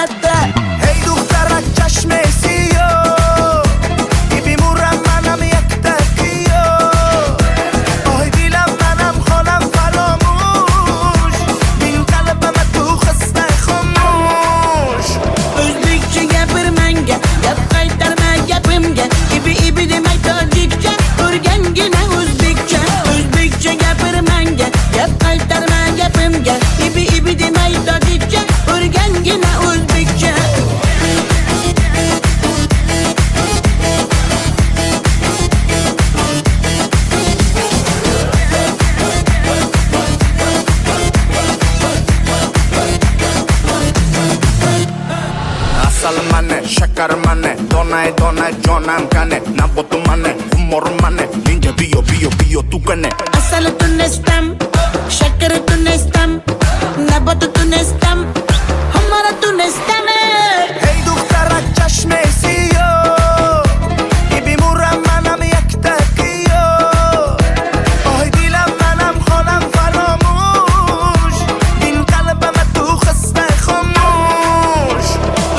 latta. Hey دخترک چشمسی بیمورم منم یک تکیو آی دیلم منم خانم فراموش بین قلبم تو خسته خاموش O'zbekcha gapir menga, gap qaytarma gapimga. Ibi demay tojikcha, o'rgangina o'zbekcha. O'zbekcha gapir menga, gap qaytarma gapimga. Ibi demay tojikcha, o'rgangina o'zbekcha. Asal mane, shakar mane, donay donay jonam kane Nabotu mane, humor mane, ninja biyo tu kane Asal tunestam, shakar tunestam, nabat tunestam, hamara tunestam. Hey دخترک چشمسی بیمورم منم یک تکیو آی دیلم منم خانم فراموش بین قلبم تو خسته خاموش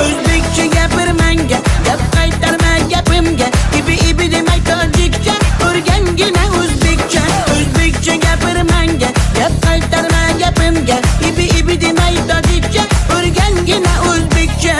O'zbekcha gapir menga, gap qaytarma gapimga. Ibi demay tojikcha, o'rgangina o'zbekcha. O'zbekcha gapir menga, gap qaytarma gapimga. Ibi demay tojikcha, o'rgangina o'zbekcha.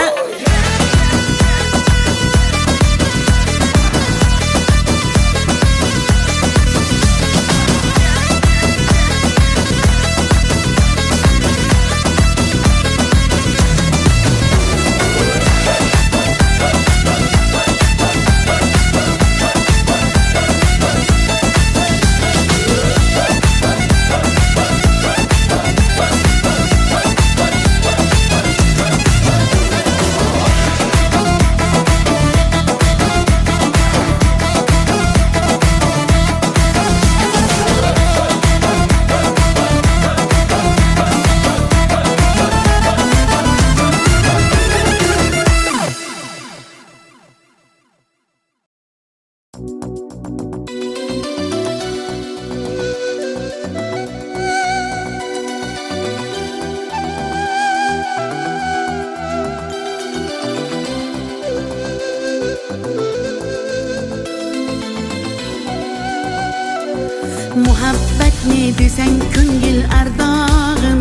Muhabbat ne desang ko'ngil ardog'im,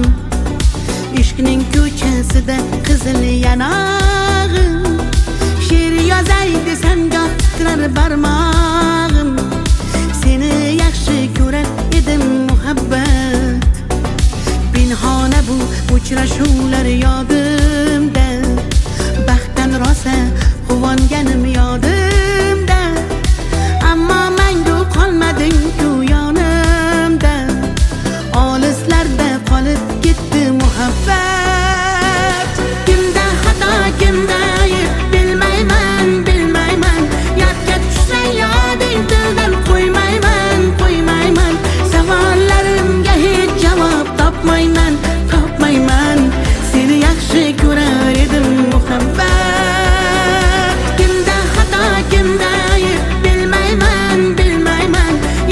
ishqning ko'chasida qizil yanog'im. She'r yozay desam goh titrar barmog'im, seni yaxshi ko'rar edim muhabbat. Pinhona bu uchrashuvlar yodimda, baxtdan rosa quvonganim yodimda. Ammo mangu qolmading-ku yonimda, olislarda qolib ketdi muhabbat. Kimda xato, kimda ayb bilmayman, yodga tushsa yoding tildan qo'ymayman. Savollarimga hech javob topmayman. Seni yaxshi ko'rar edim muhabbat. Kimda xato, kimda ayb bilmayman,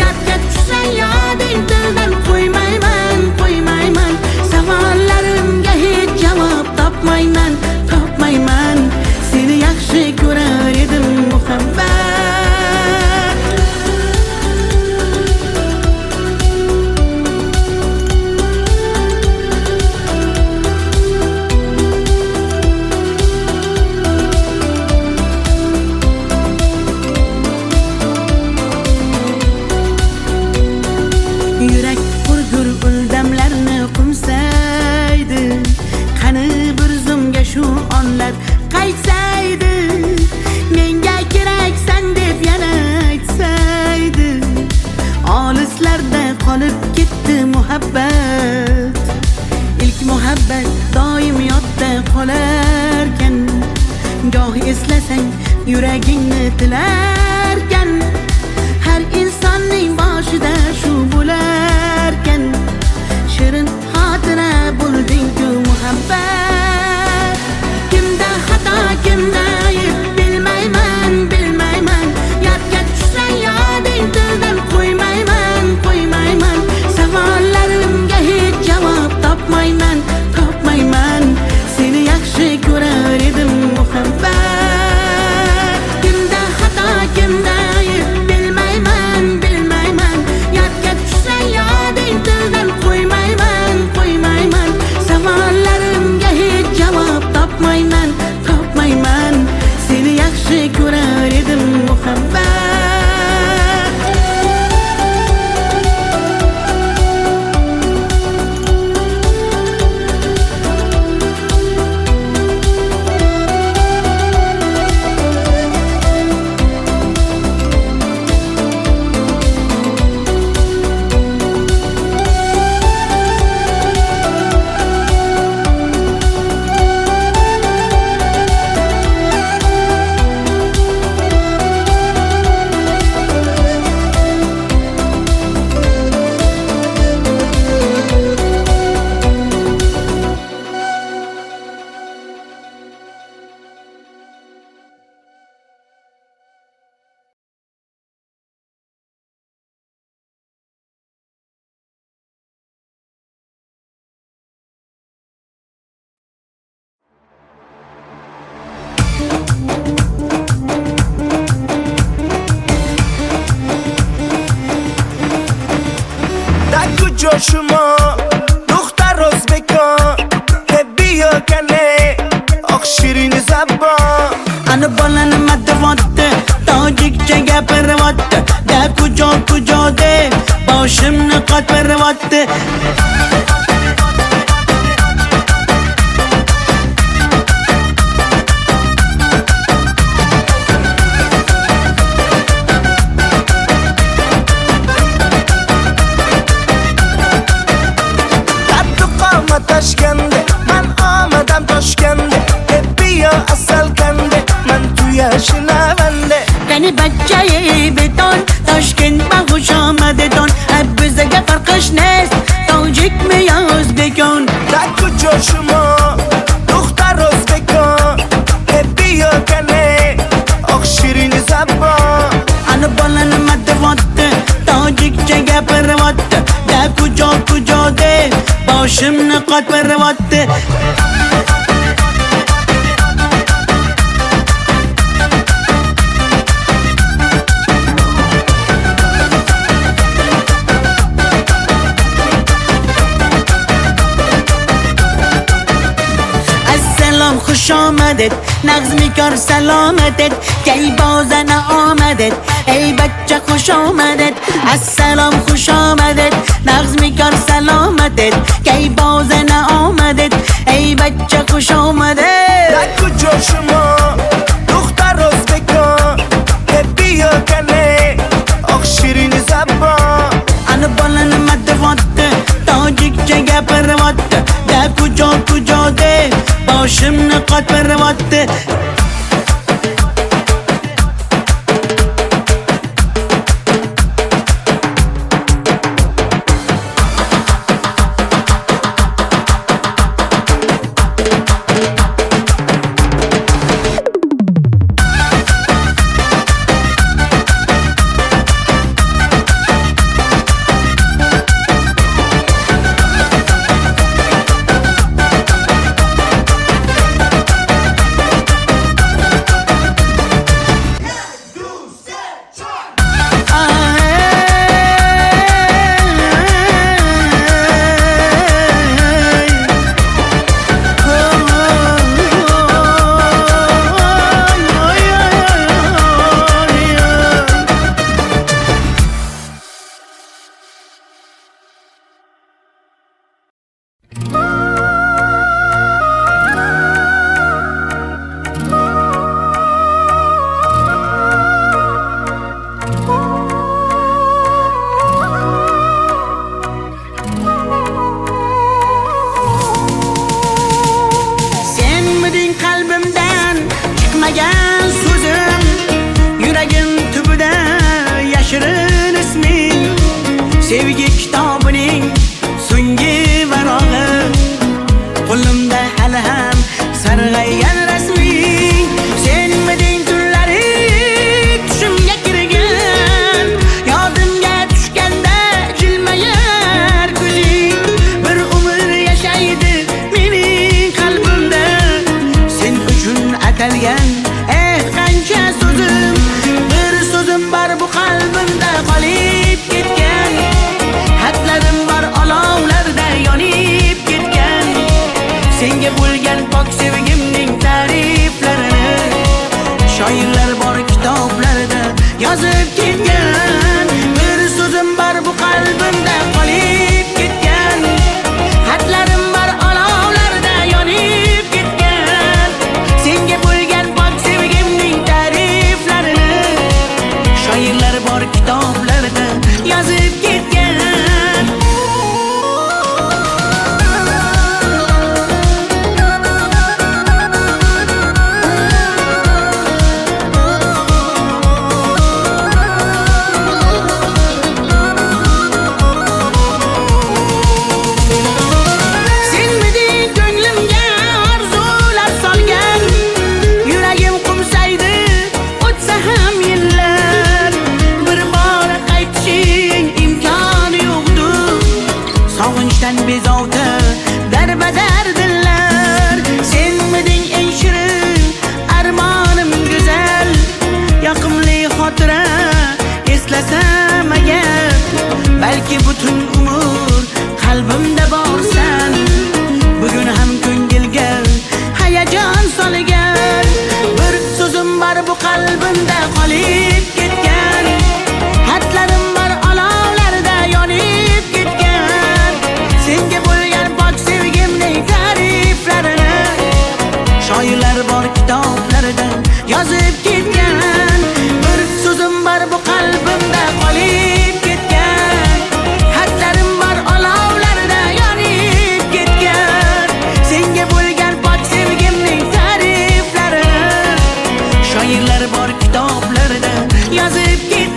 yodga tushsa yoding tildan qo'ymayman. Savollarimga hech javob topmayman. Seni yaxshi ko'rar edim muhabbat. Yurak hurgur uldamlarni qumsaydi, qani bir zumga shu onlar qaytsaydi. Menga keraksan deb yana aytsaydi, olislarda qolib ketdi muhabbat. İlk muhabbat doim yodda qolarkan, goh eslasang yuragingni tilarkan. Har insonning boshida shu bo'larkan, shirin xotira bo'lding-ku muhabbat. Kimda xato, kimda ayb bilmayman, yodga tushsa yoding tildan qo'ymayman. Savollarimga hech javob topmayman. Seni yaxshi ko'rar muhabbat. Kimda xato kimda ayb bilmayman bilmayman. Yodga tushsa yoding tildan qo'ymayman qo'ymayman. Savollarimga hech javob topmayman topmayman. Seni yaxshi ko'rar edim muhabbat. شما دختر ازبکان بیا کنه آخ شیرین زبان Ana balani matvatte tojikcha gapirvatte da kujo de boshimni qotvirvatte. Toshkende man omadam Toshkende bia asal kande man tu yashnavande Qani bachchayi beton Toshkent ma xush omadedon bizga farqish nest tojikmi yo o'zbekon. da kujo shuma dukhtar o'zbekon bia kane oq shirin zabon Ana balani matvatte tojikcha gapirvatte da kujo de boshimni qotvirvatte. Assalom xush omadet nag'zmi kor salomatet kay bozana omadet ey bachcha xush omadet. Assalom xush omadet nag'zmi kor salomatet kay bozana omadet ey bachcha xush omadet. da kujo shuma dukhtar o'zbekon bia kane oq shirin zabon Ana balani matvatte tojikcha gapirvatte da kujo de boshimni qotvirvatte. atalgan qancha so'zim, bir so'zim bor bu qalbimda qolib ketgan. Xatlarim bor olovlarda yonib ketgan. Senga bo'lgan pok sevgimning ta'riflarini shoirlar bor kitoblarda yozib ketgan. Bir so'zim bor bu qalbimda qolib ketgan. Xatlarim bor olovlarda yonib ketgan. Senga bo'lgan pok sevgimning ta'riflarini shoirlar bor kitoblarda yozib ketgan. Bezovta darbadar dillar, senmiding eng shirin armonim go'zal. Yoqimli xotira eslasam agar, balki butun umr qalbimda borsan. Bugun ham ko'ngilga hayajon solgan. Bir so'zim bor bu qalbimda qolib ketgan. Xatlarim bor olovlarda yonib ketgan. Senga bo'lgan pok sevgimning ta'riflarini shoirlar bor kitoblarda yozib ketgan. Bir so'zim bor bu qalbimda qolib ketgan. Xatlarim bor olovlarda yonib ketgan. Senga bo'lgan pok sevgimning ta'riflarini shoirlar bor kitoblarda yozib ketgan.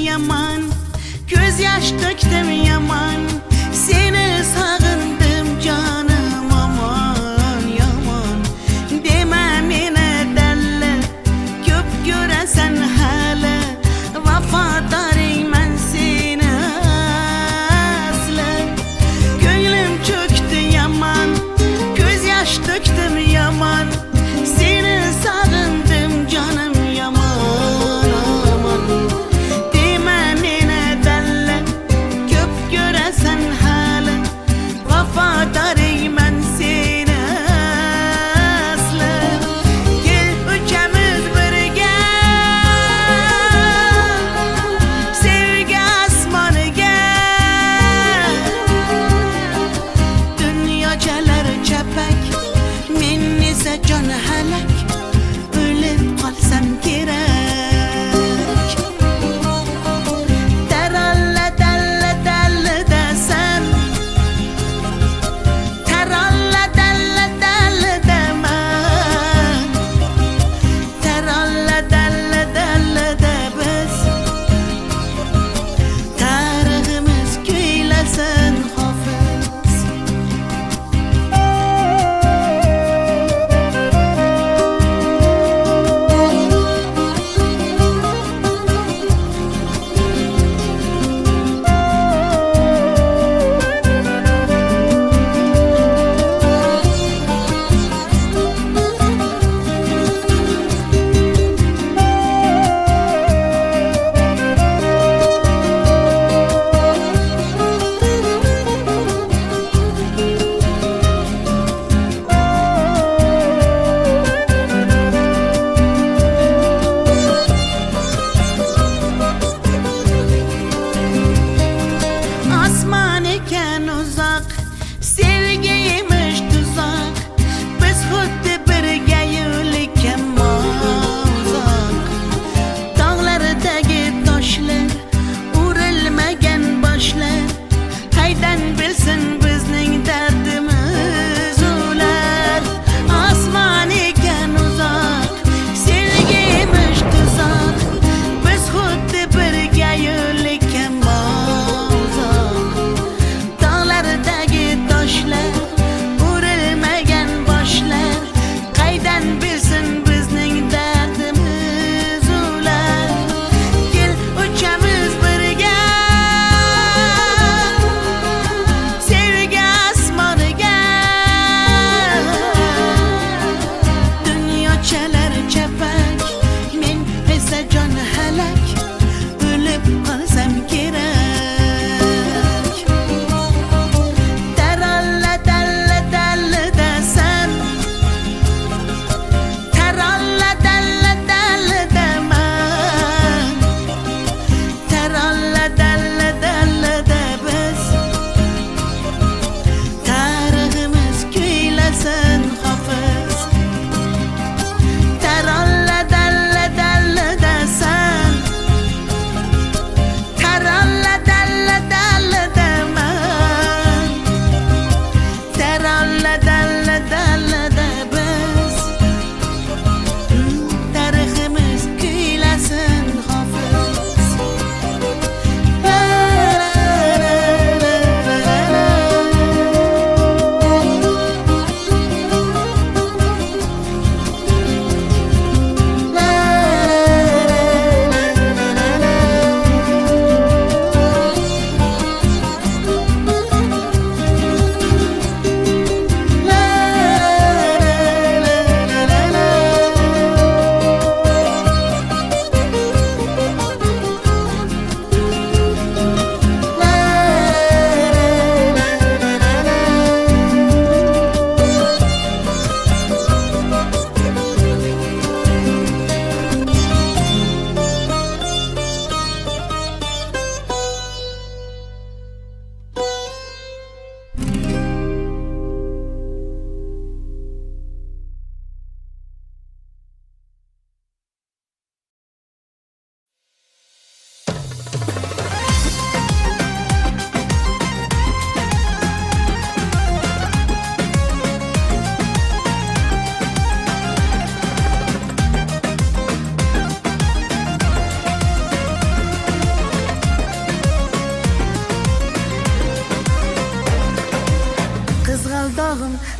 Yaman, göz yaş döktüm yaman. Seni sağındım canım aman yaman. Deme mene delle, köp göresen hala. Vafadarım ben seni asla. Gönlüm çöktü yaman, göz yaş döktüm yaman. Seni sağındım canım yaman aman. Sen hala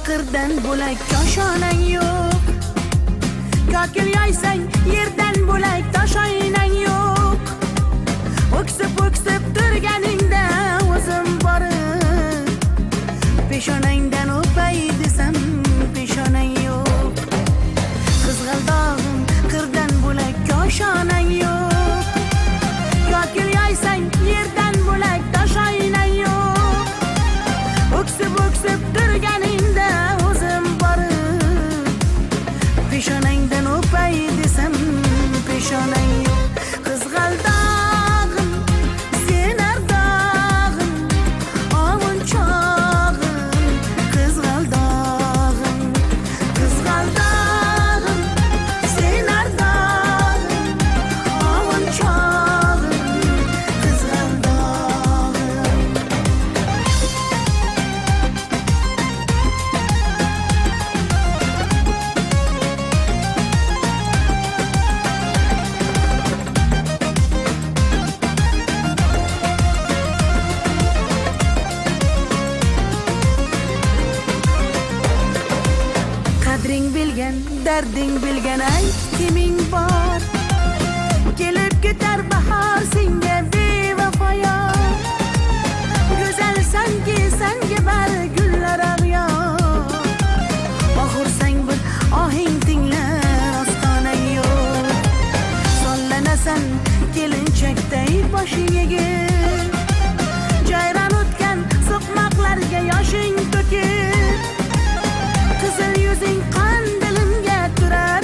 qirdan bo'lak koshonang yo'q. Kokil yoysang yerdan bo'lak toshoynang yo'q. O'ksib turganingda o'zim borib peshonangdan o'pay desam peshonang yo'q. Qizg'aldog'im qirdan bo'lak koshonang yo'q. Kokil yoysang yerdan bo'lak toshoynang yo'q. O'ksib turganingda o'zim borib peshonangdan o'pay desam peshonang yo'q. Qizg'aldog'im sen ardog'im ovun chog'im. Qizg'aldog'im sen ardog'im ovun chog'im. Qizg'aldog'im qadring bilgan, darding bilgan ayt kiming bor. Kelib ketar bahor senga bevafoyor. Go'zalsanki senga bari gullar ag'yor. Oxursang bir ohing tinglar ostonang yo'q. Sollanasan kelinchakday boshing egib. Jayron o'tgan so'qmoqlarga yoshing to'kib. Qizil yuzing qon dilimga turar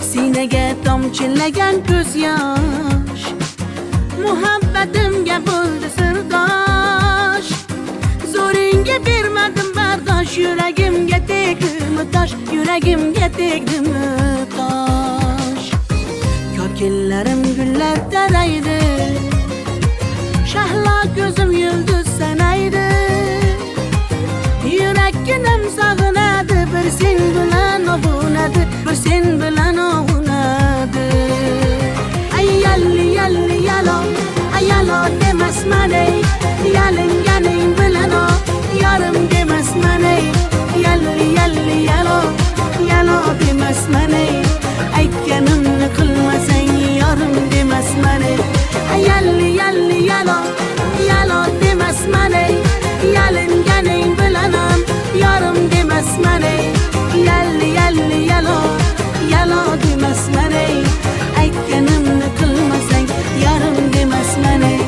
Sinaga tomchilagan ko'z yosh, muhabbatimga bo'ldi sirdosh. Zo'ringga bermadim bardosh, yuragimga tegdimi tosh, yuragimga tegdimi tosh. Kokillarim gullar taraydi, shahlo ko'zim yulduz sanaydi. Yurakkinam sog'inadi, bir sen bilan ovunadi, bir sen bilan ovunadi. Ay yalli yalli yalo, ay yalo demasman ey, yalinganing bilan o, yarim demasman ey. Yalli yalli yalo, yalo demasman ey, aytganimni qilmasang yarim demasman ey. Ay yalli yalli yalo, yalo demasman ey, yalinganing bilan ham yarim demasman ey. Yalli yalli yalo, yalo demasman ey, aytganimni qilmasang yarim demasman ey.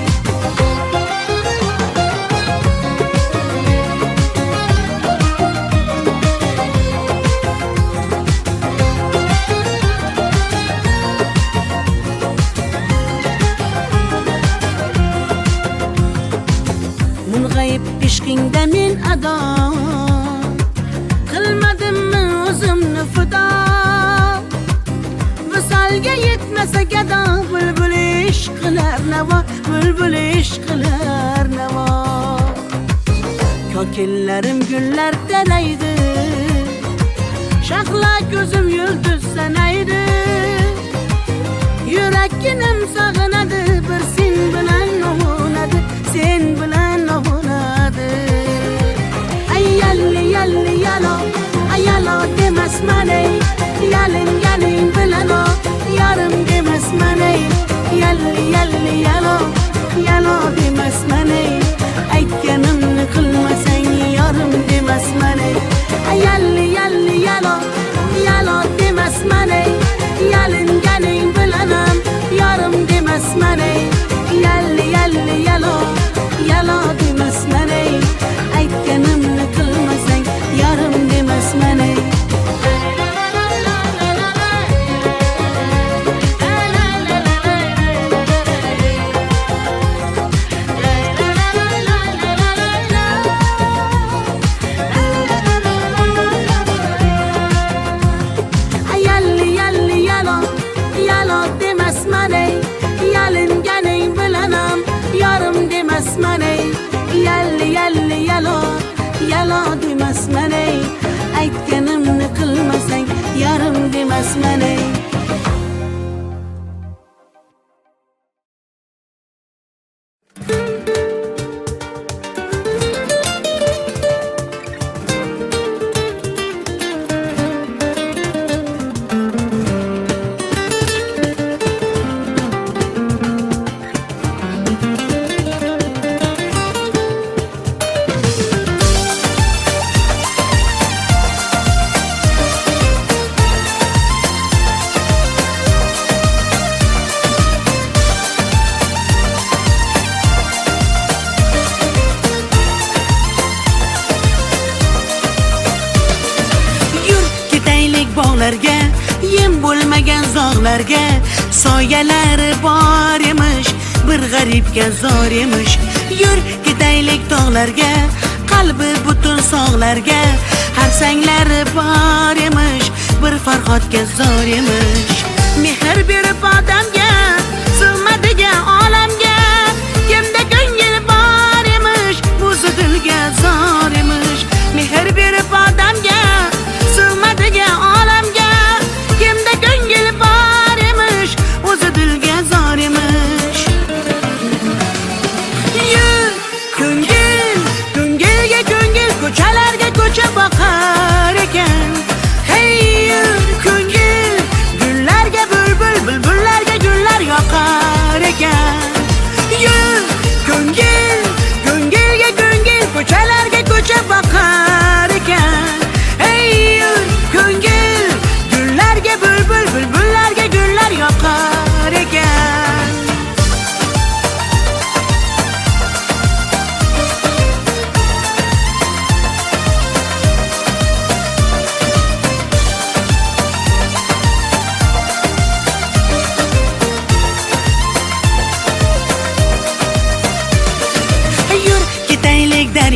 Mung'ayib ishqingda men ado, qilmadimmi o'zimni fido. Visolga yetmasa gado, bulbul ishq qilar navo, bulbul ishq qilar navo. Kokillarim gullar taraydi, shahlo ko'zim yulduz sanaydi. Yurakkinam sog'inadi, bir sen bilan ovunadi, sen bilan ovunadi. Ay yalli yalli yalo, ay yalo demasman ey, yalinganing bilan o, yarim demasman ey. Yalli yalli yalo, yalo demasman ey, aytganimni qilmasang yarim demasman ey. Ay yalli yalli yalo, yalo demasman ey, yalinganing bilan ham yarim demasman ey. Yalli yalli yalo, yalo demasman ey, aytganimni qilmasang yarim demasman ey. Yalli yalli yalo, yalo demasman ey, yalinganing bilan ham yarim demasman ey. Yalli yalli yalo, yalo demasman ey, aytganimni qilmasang yarim demasman ey. Bog'larga, yem bo'lmagan zog'larga, soyalari bor emish, bir g'aribga zor emish. Yur ketaylik tog'larga, qalbi butun sog'larga, harsanglari bor emish, bir farhodga zor emish. Mehr berib odamga, sig'madigan olamga, kimda ko'ngil bor emish, o'zi dilga zor emish. Mehr berib odamga, sig'madigan olamga, kimda ko'ngil bor emish, o'zi dilga zor emish. Yur ko'ngil, ko'ngilga ko'ngil, ko'chalarga ko'cha boqar ekan. Hey yur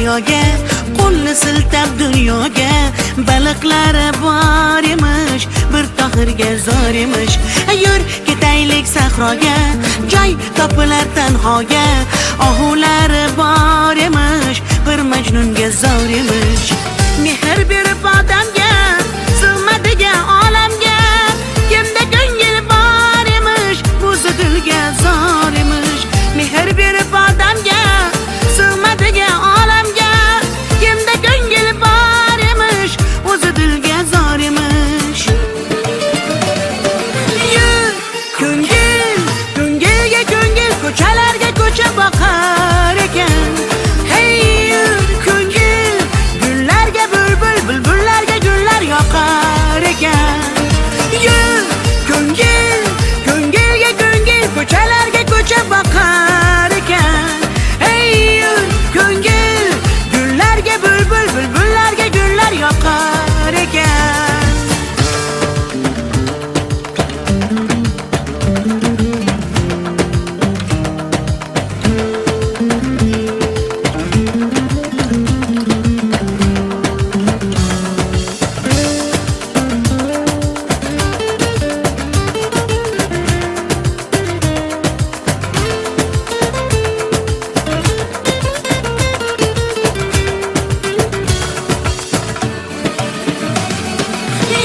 daryoga, qo'lni siltab dunyoga. Baliqlari bor emish, bir tohirga zor emish. Yur ketaylik sahroga, joy topilar tanhoga. Ohulari bor emish, bir majnunga zor emish. Mehr berib odamga, sig'madigan olamga. Kimda ko'ngil bor emish, o'zi dilga zor emish. Mehr berib odamga, sig'madigan olamga. Kimda ko'ngil bor emish, o'zi dilga zor emish. Yur ko'ngil, ko'ngilga ko'ngil, ko'chalarga ko'cha boqar ekan. Hey yur ko'ngil, gullarga bulbul, bulbullarga gullar yoqar ekan. Yur ko'ngil, ko'ngilga ko'ngil, ko'chalarga ko'cha boqar ekan. Hey yur ko'ngil, gullarga bulbul, bulbullarga gullar yoqar ekan.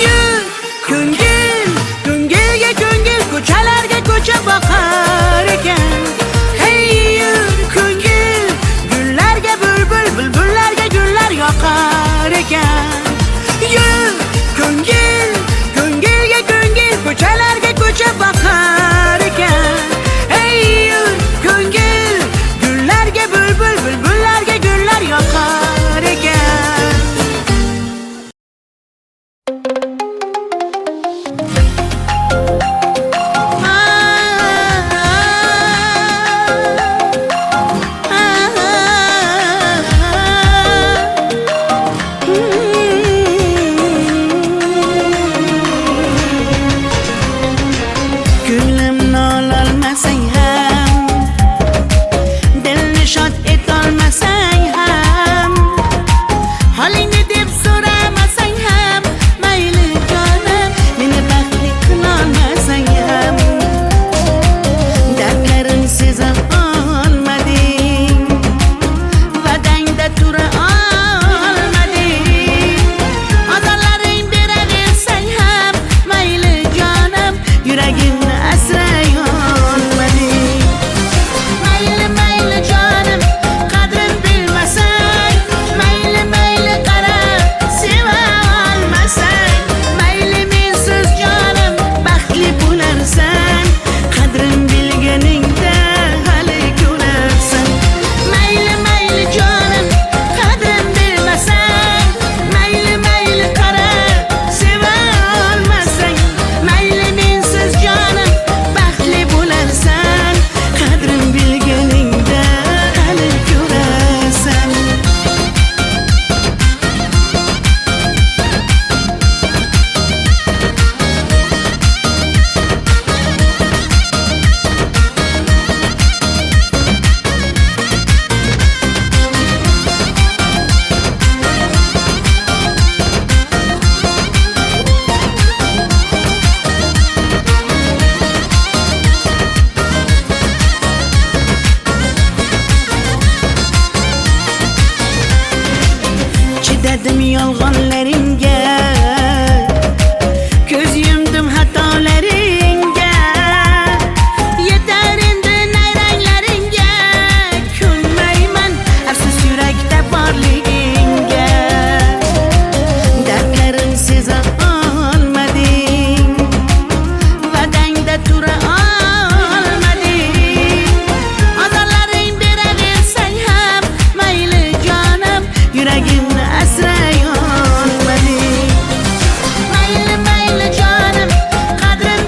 Yur ko'ngil, ko'ngilga ko'ngil, ko'chalarga ko'cha boqar ekan. Hey yur ko'ngil, gullarga bulbul, bulbullarga gullar yoqar ekan. Yur ko'ngil, ko'ngilga ko'ngil, ko'chalarga ko'cha boqar ekan. Hey yur ko'ngil, gullarga bulbul, bulbullarga gullar yoqar ekan. Ko'nglimni ololmasang ham, dilni shod etolmasang ham, holingni deb so'ramasang ham, mayli jonim, meni baxtli qilolmasang ham, dardlarim seza olmading, va'dangda tura olmading, ozorlaring beraversang ham, mayli jonim, yuragimni asray olmading. Mayli mayli jonim, qadrin bilmasang, mayli mayli qarab seva olmasang, mayli mensiz jonim baxtli bo'larsan, qadrin bilganingda hali ko'rarsan. Mayli mayli jonim, qadrin bilmasang, mayli mayli qarab seva olmasang, mayli mensiz jonim baxtli bo'larsan, qadrin bilganingda hali ko'rarsan. Chidadim yolg'onlaringga, ko'z yumdim xatolaringga. Yetar endi nayranglaringga, ko'nmayman afsus yurakda borligingga. Dardlarim seza olmading, va'dangda tura olmading, ozorlaring beraversang ham, mayli jonim, yuragimni asray olmading. Mayli mayli jonim, qadrin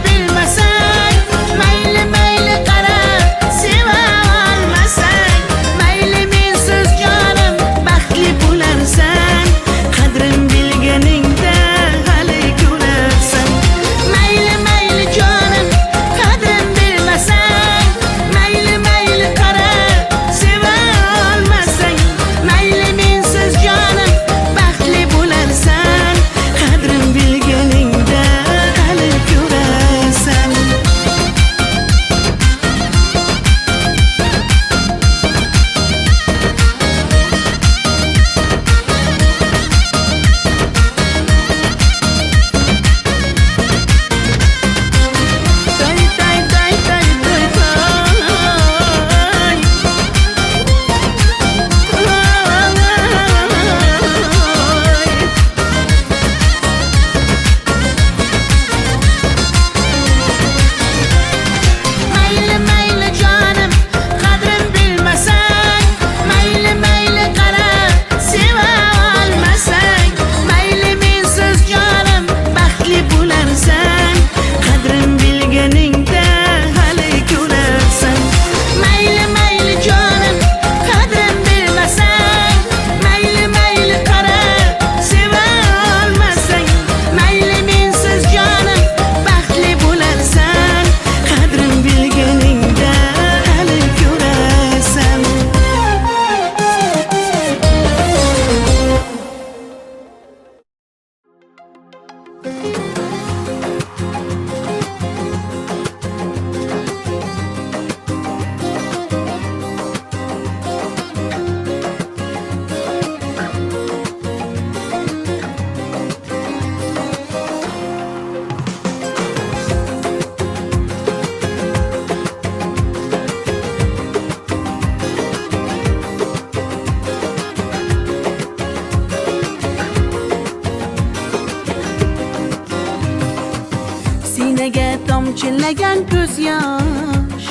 sinaga tomchilagan ko'z yosh,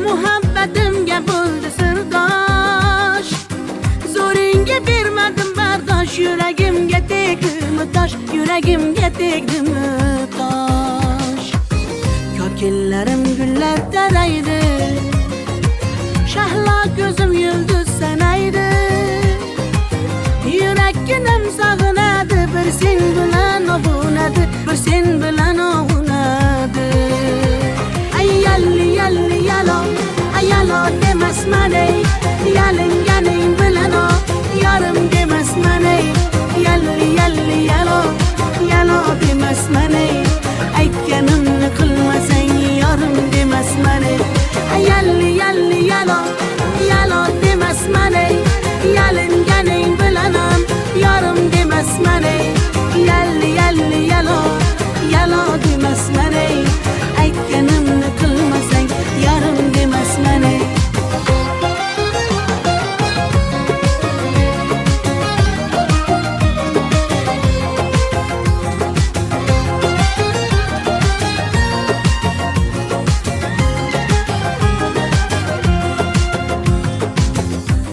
muhabbatimga bo'ldi sirdosh. Zo'ringga bermadim bardosh, yuragimga tegdimi tosh, yuragimga tegdimi tosh. Ko'killarim gullar taraydi, shahlo ko'zim yulduz sanaydi. Yurakkinam sog'inadi, bir sen bilan ovunadi, bir sen bilan ovunadi. Ay yalli yalli yalo, ay yalo demasman ey, yalinganing bilan o, yarim demasman ey. Yalli yalli yalo, yalo demasman ey, aytganimni qilmasang yarim demasman ey. Ay yalli yalli yalo, yalo demasman ey, yalinganing bilan ham yarim demasman ey. Yalli yalli yalo, yalo demasman ey, aytganimni qilmasang yarim demasman ey.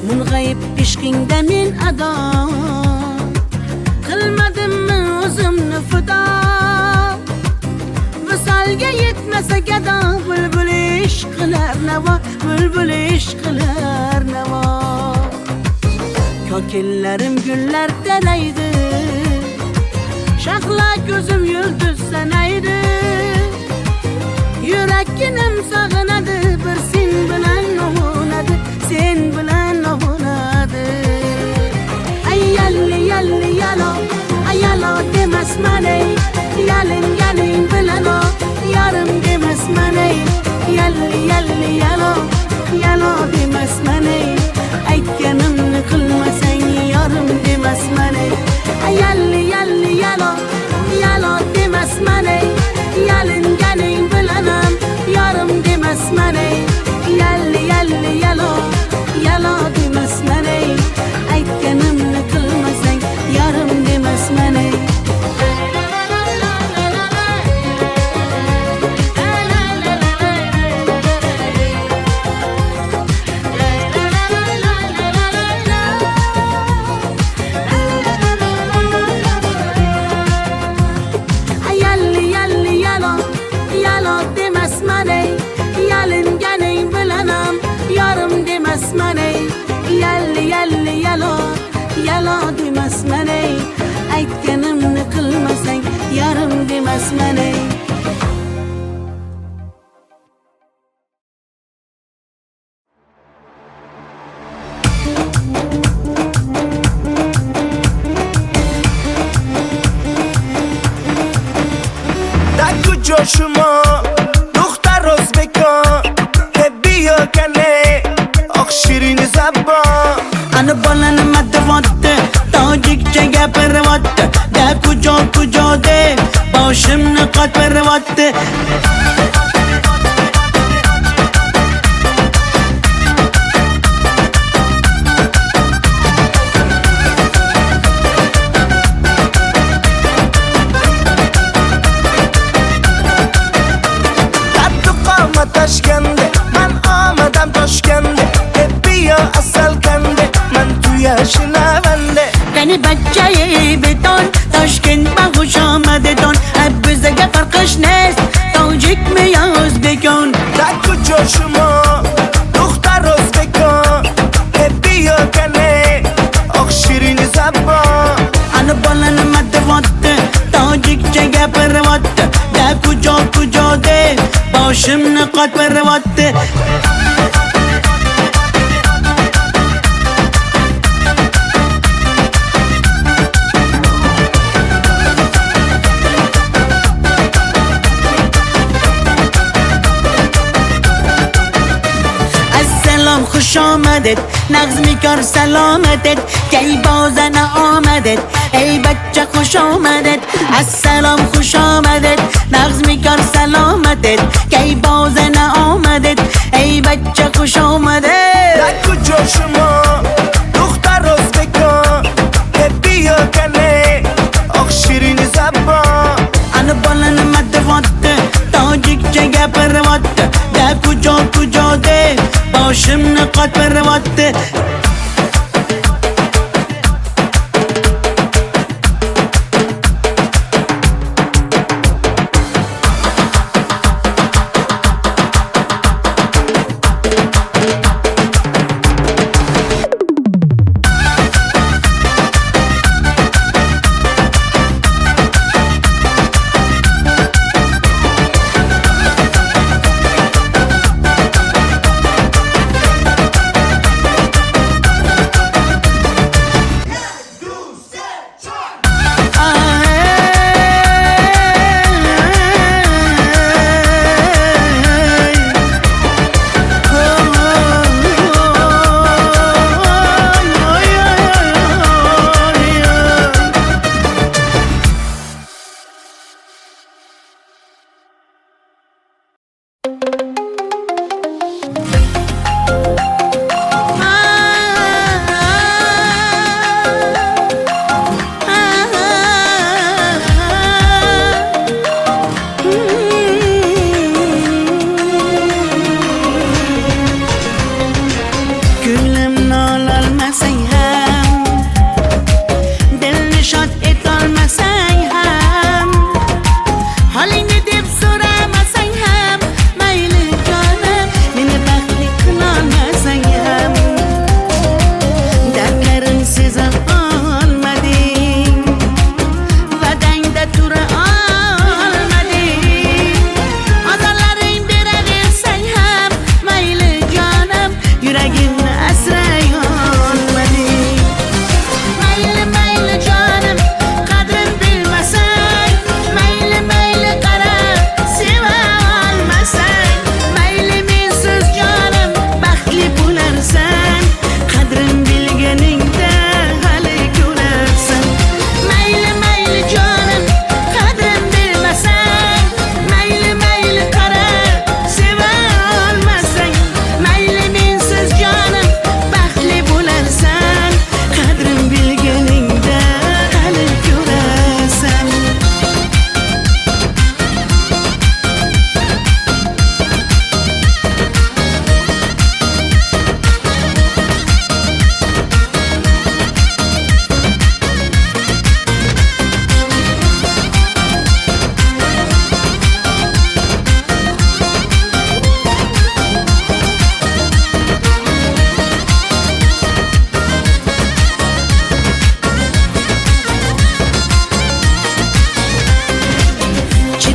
Mung'ayib ishqingda men ado, qilmadimmi o'zimni fido. Visolga yetmasa gado, bulbul ishq qilar navo, bulbul ishq qilar navo. Ko'killarim gullar taraydi, shahlo ko'zim yulduz sanaydi. Yurakkinam sog'inadi, bir sen bilan ovunadi, sen bilan ovunadi. Ay yalli yalli yalo, ay yalo demasman ey, yalinganing bilan o, yarim demasman ey. Yalli yalli yalo, yalo demasman ey, aytganimni qilmasang yarim demasman ey. Ay yalli yalli yalo, yalo demasman ey, yalinganing bilan ham yarim demasman ey. Yalli yalli yalo, yalo demasman ey, aytganimni qilmasang yarim demasman ey. Yalli yalli yalo, yalo demasman ey, yalinganing bilan ham yarim demasman ey. Yalli yalli yalo, yalo demasman ey, aytganimni qilmasang yarim demasman ey. دکو جاشما دختر ازبکان بیا کنه آخ شیرین زبان. Ana balanıma dıvattı, tacikçe gapırvattı. De kuca kuca de, başımını katırvattı. Tatlı kalma taşkende, ben ağmadan toşkende. Bia asal kende, ben tuyashına bende. Beni bacayı beton, Toshkent bahuş amadedon. Hep bize farkış nes, tacik mi ya Özbekon. دکو جاشما دختر ازبکان بیا کنه آخ شیرین زبان. Ana balanıma dıvattı, tacikçe gapırvattı. De kuca kuca de, başımını katırvattı. Assalam خوش آمدید نغز میکار سلامتت کی بازن آمدید ای بچه خوش آمدید السلام خوش آمدید نغز میکار سلامتت کی بازن آمدید ای بچه خوش آمدید. دکو جاشما دختر ازبکان بیا کنه آخ شیرین زبان. Ana balanıma dıvattı, pervatte.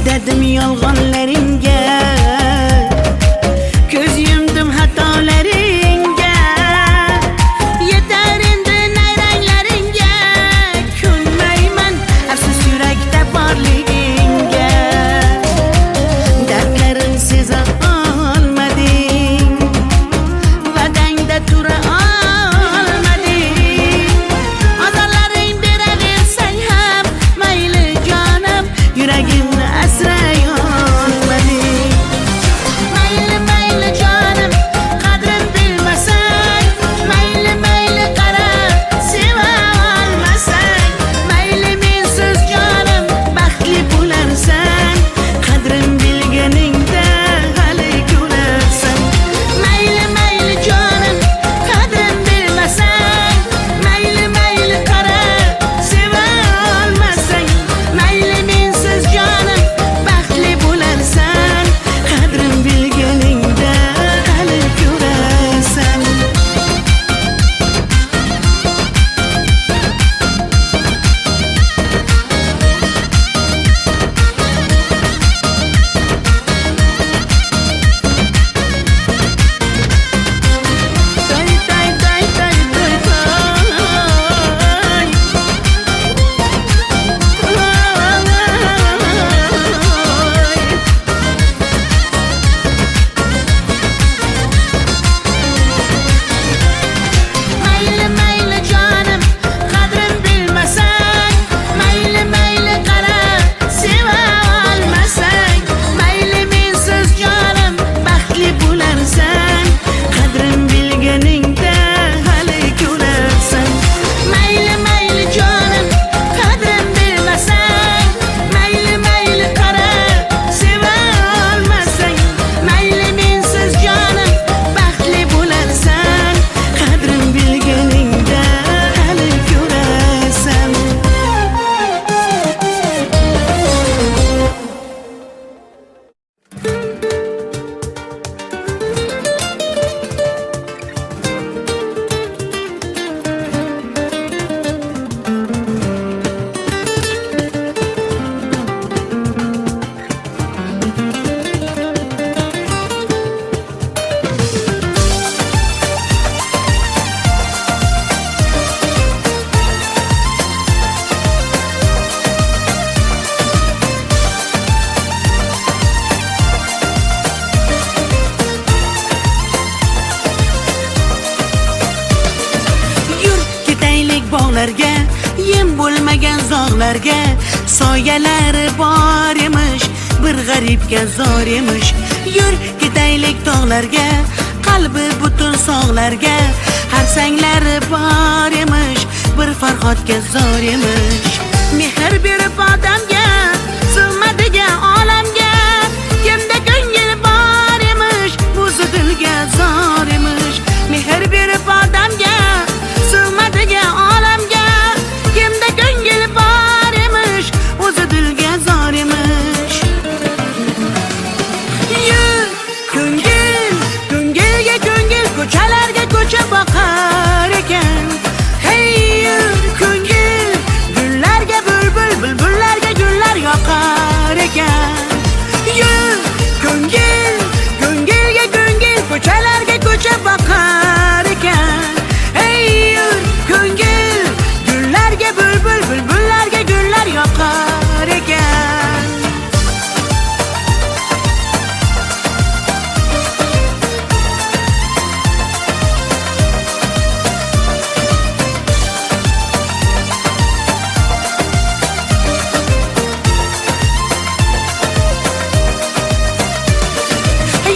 Dedim yolganlarınga, göz yumdum hatalarınga. Yeter endi nayranglaringga, ko'nmayman afsus yurakda borligingga. Dardlarim seza olmading, va'dangda tura olmading. Azorlaring beraversang ham mayli jonim, yuragimni asray olmading. Mayli mayli jonim, qadrin bilmasang, mayli mayli qara, seva olmasang, mayli mensiz jonim baxtli bo'larsan, qadrin bilganingda hali ko'rarsan. Mayli mayli jonim, qadrin bilmasang, mayli mayli qara, seva olmasang, mayli mensiz jonim baxtli tog'larga soyalari bor emish, bir g'aribga zor emish. Yur ketaylik tog'larga, qalbi butun sog'larga, har sanglari bor emish, bir farhodga zor emish. Mehr berib odamga, sig'madigan olamga, kimda ko'ngil bor emish, o'zi dilga zor emish. Mehr berib odamga, sig'madigan olamga, kimda ko'ngil bor emish, o'zi dilga zor emish. Yur ko'ngil, ko'ngilga ko'ngil, ko'chalarga ko'cha boqar ekan. Hey yur ko'ngil, gullarga bulbul, bulbullarga gullar yoqar ekan. Yur ko'ngil, ko'ngilga ko'ngil, ko'chalarga ko'cha boqar ekan. Hey yur ko'ngil, gullarga bulbul, bulbullarga gullar yoqar ekan.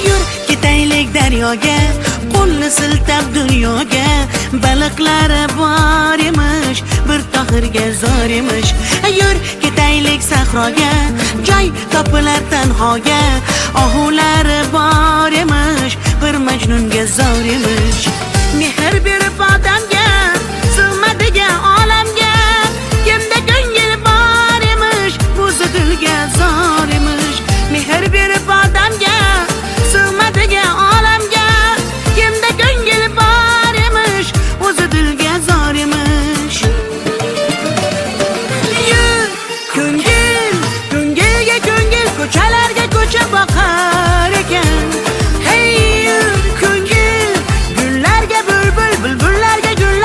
Yur ketaylik daryoga, qo'lni siltab dunyoga, baliqlari bor emish, bir tohirga zor emish. Yur ketaylik sahroga, joy topilar tanhoga, ohulari bor emish, bir majnunga zor emish. Mehr berib odamga, sig'madigan olamga, kimda ko'ngil bor emish, o'zi dilga zor emish. Mehr berib odamga, sig'madigan olamga, kimda ko'ngil bor emish, o'zi dilga zor emish. Yur ko'ngil, ko'ngilga ko'ngil, ko'chalarga ko'cha boqar ekan. Hey yur ko'ngil, gullarga bulbul, bulbullarga gul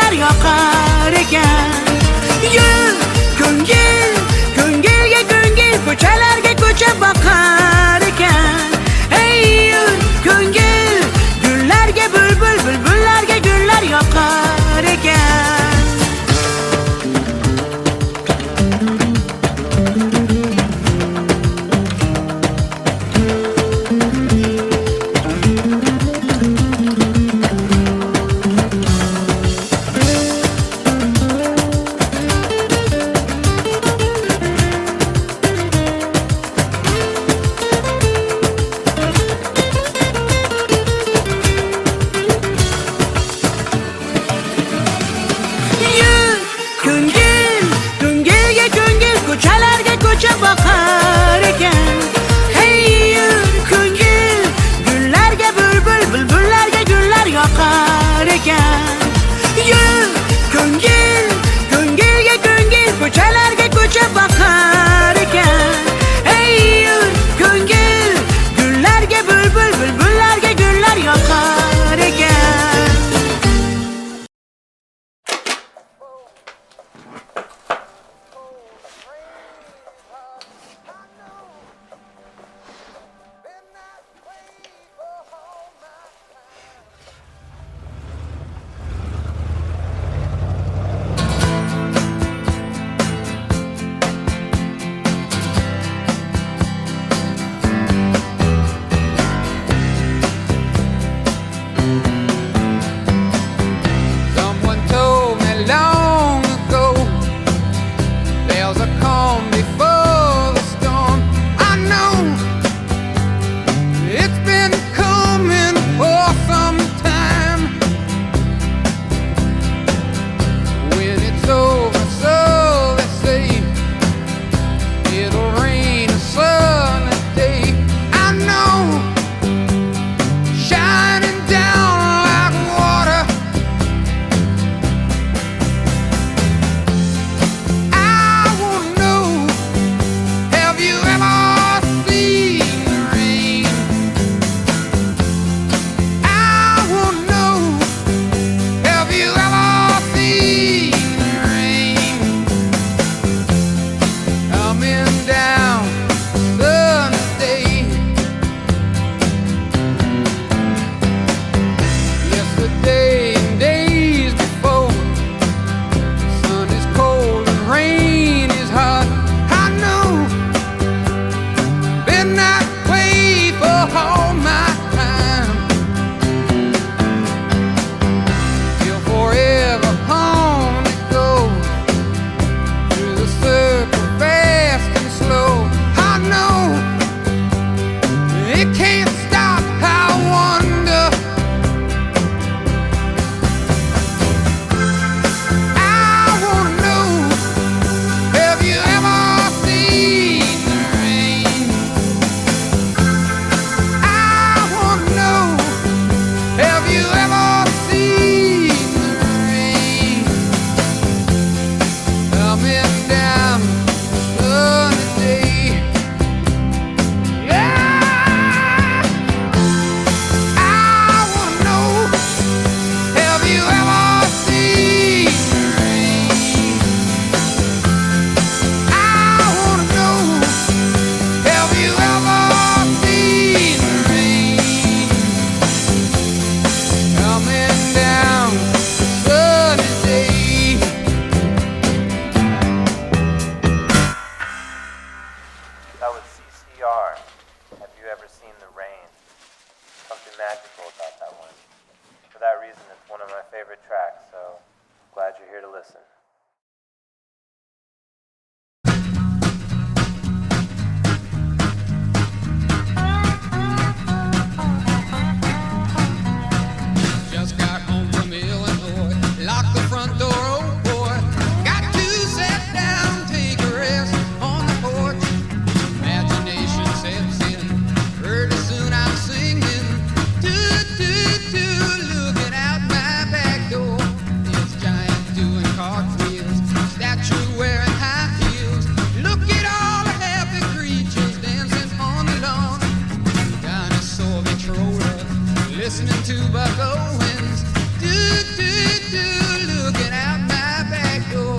tobacco winds. Do, do, do, looking out my back door.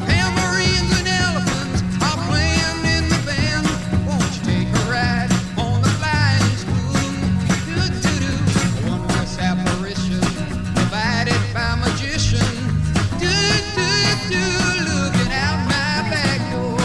Tambourines and elephants are playing in the band. Won't you take a ride on the flying spoon? Do, do, do, one less apparition provided by magician. Do, do, do, looking out my back door.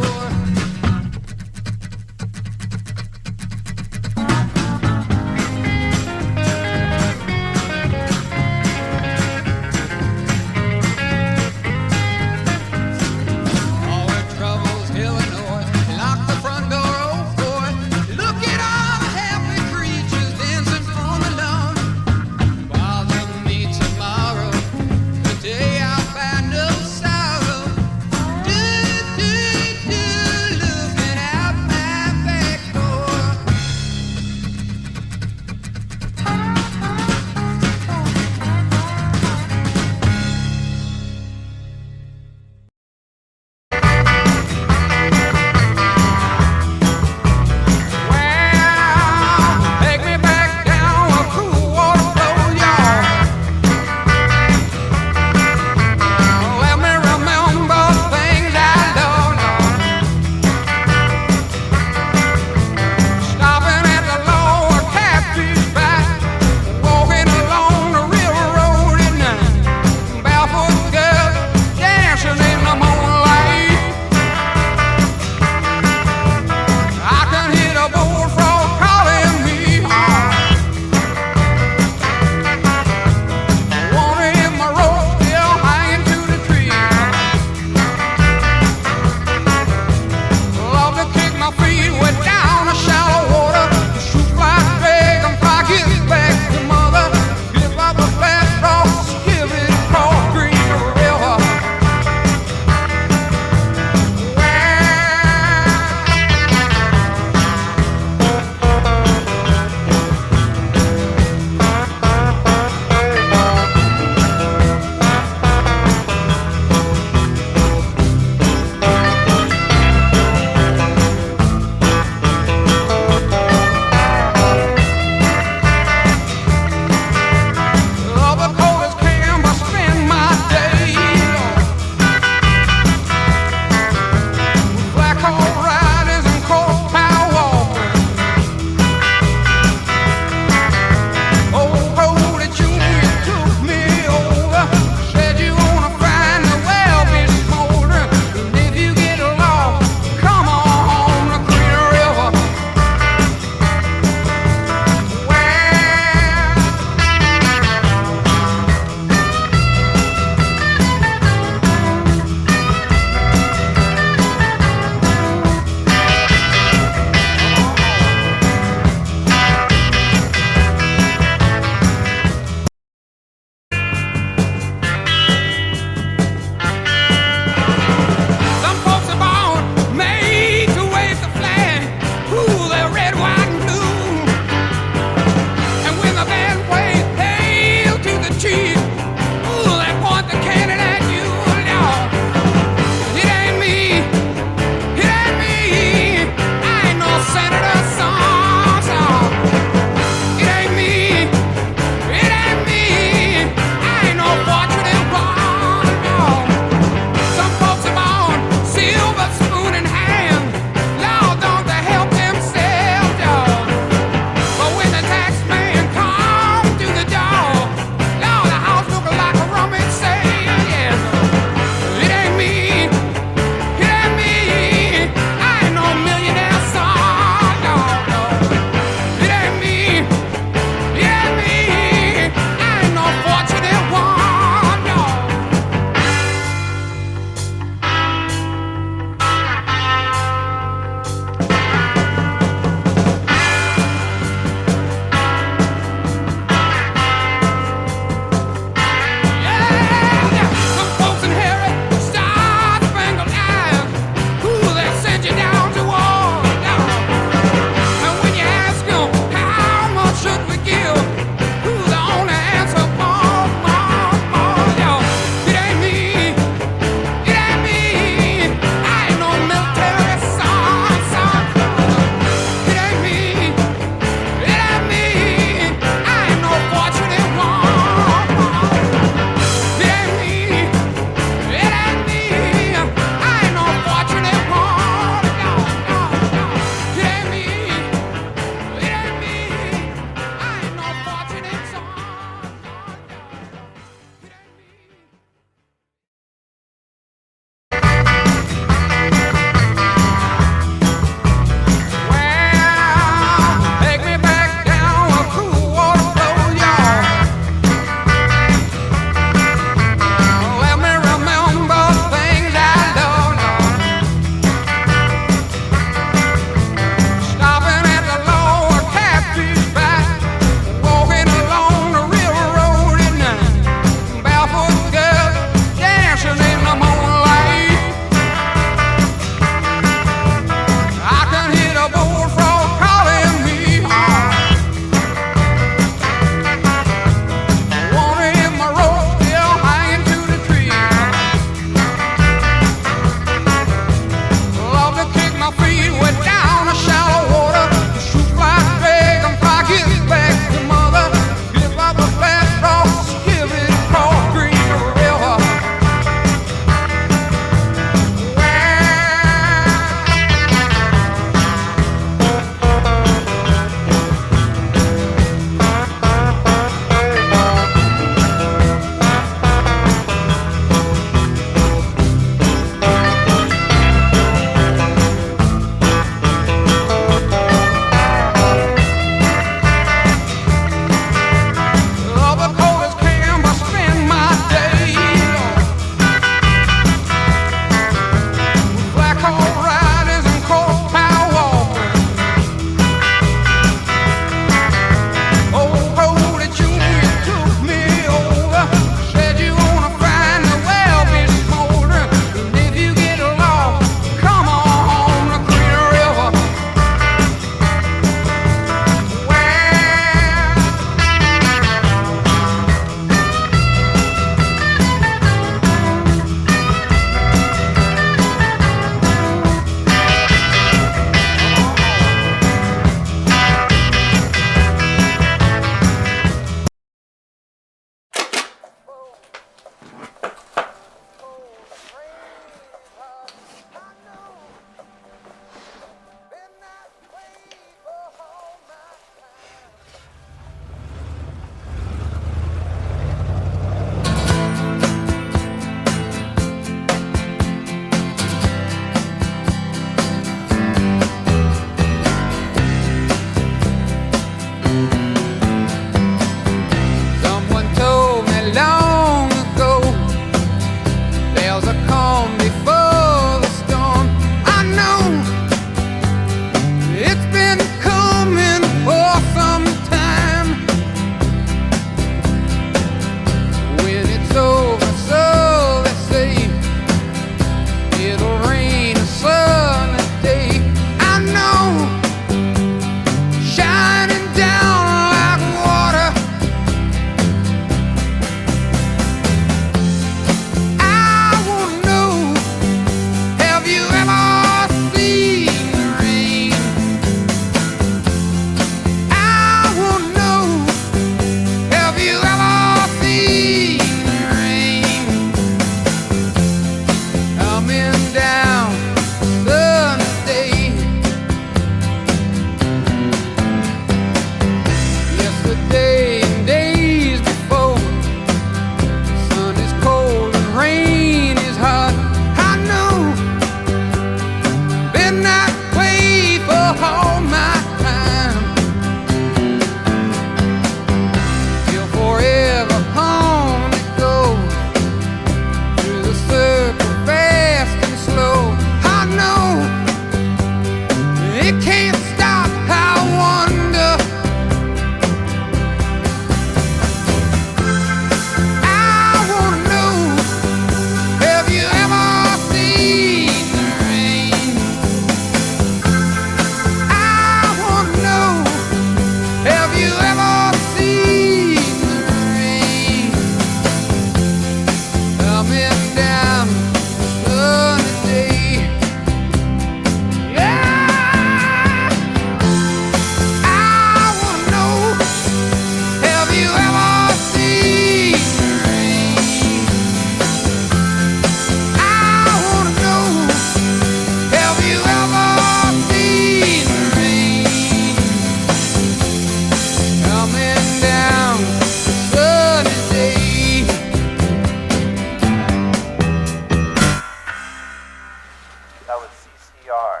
That was CCR.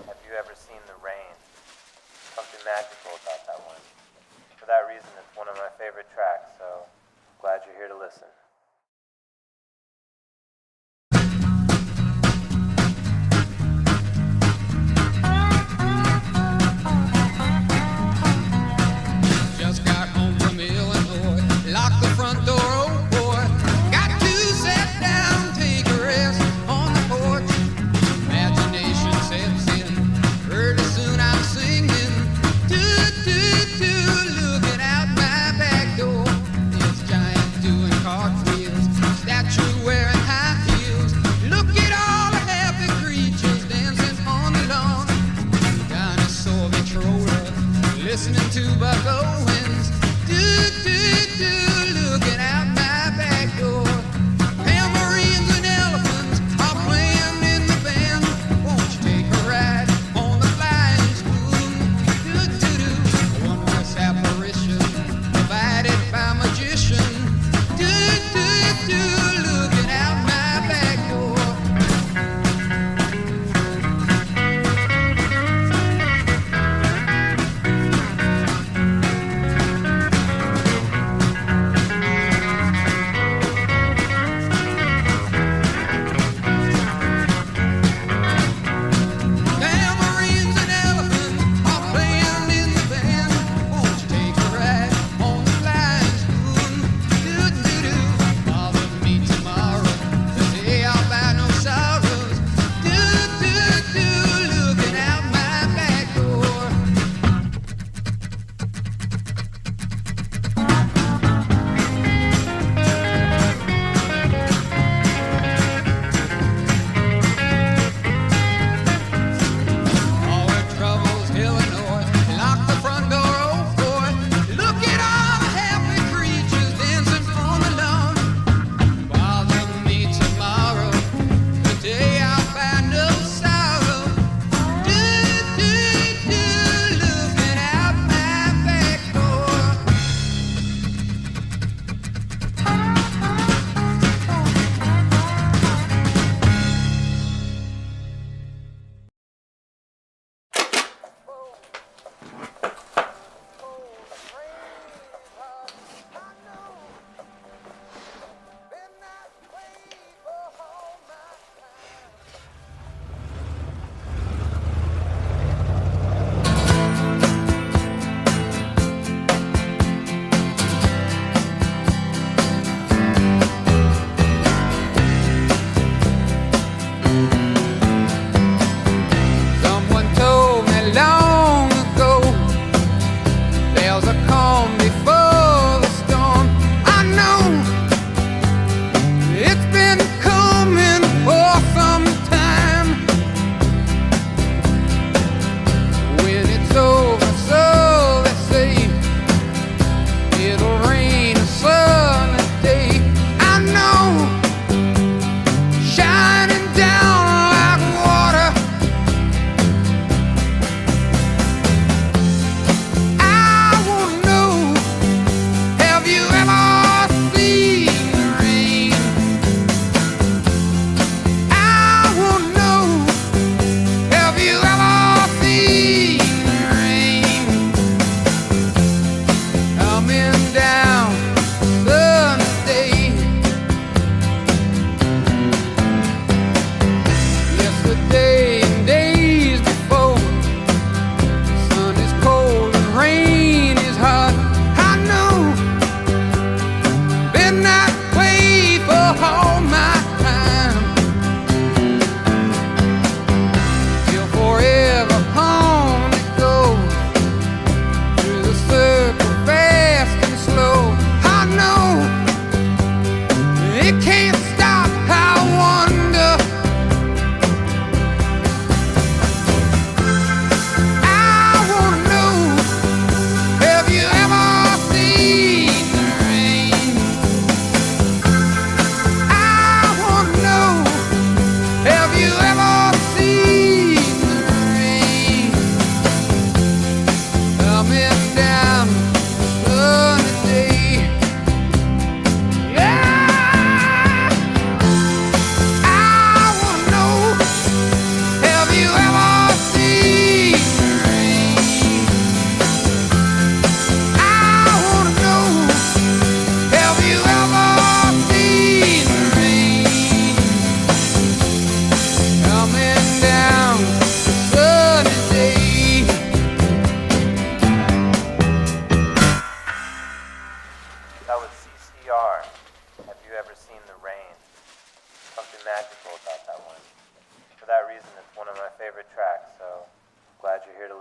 Have you ever seen the rain? Something magical about that one. For that reason, it's one of my favorite tracks, so glad you're here to listen. Just got home from Illinois, locked the front door, oh boy. Got to sit down, take a rest on the porch. Imagination sets in, pretty soon I'm singing. Do, do, do, looking out my back door. This giant doing cartwheels.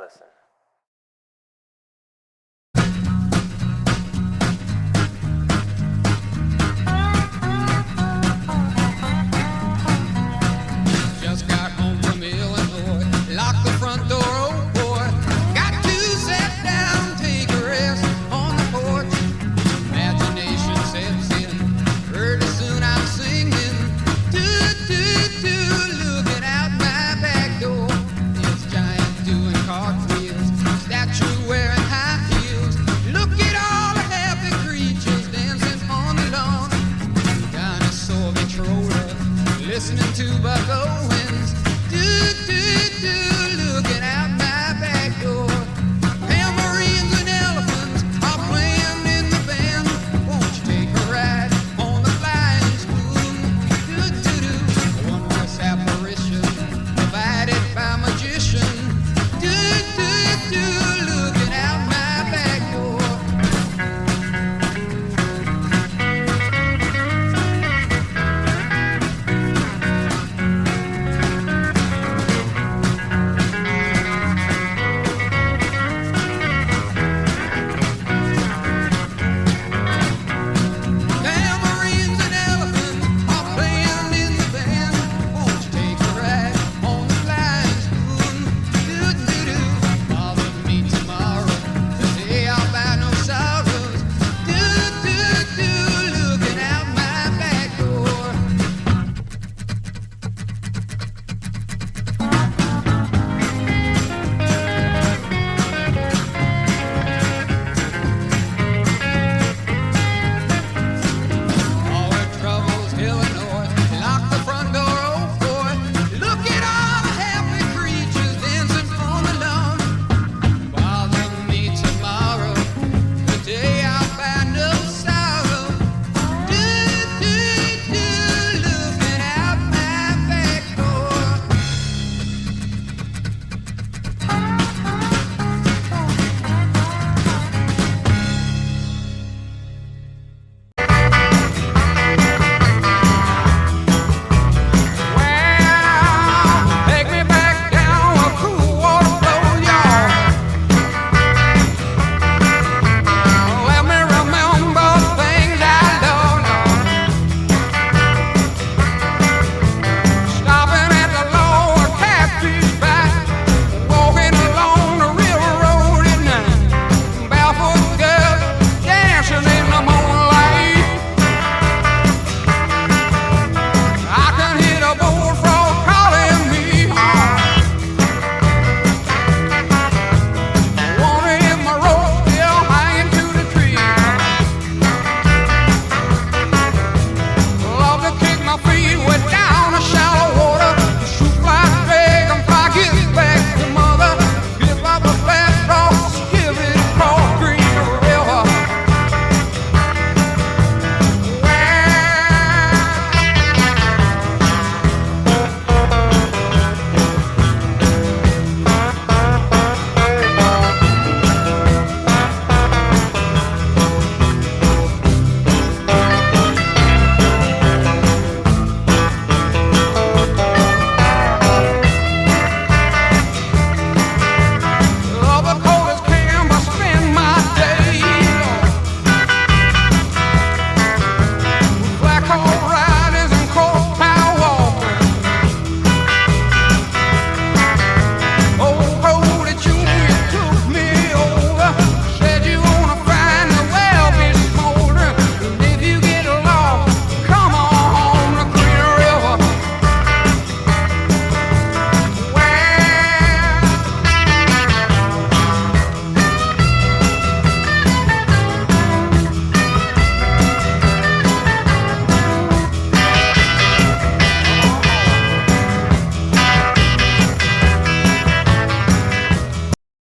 listen.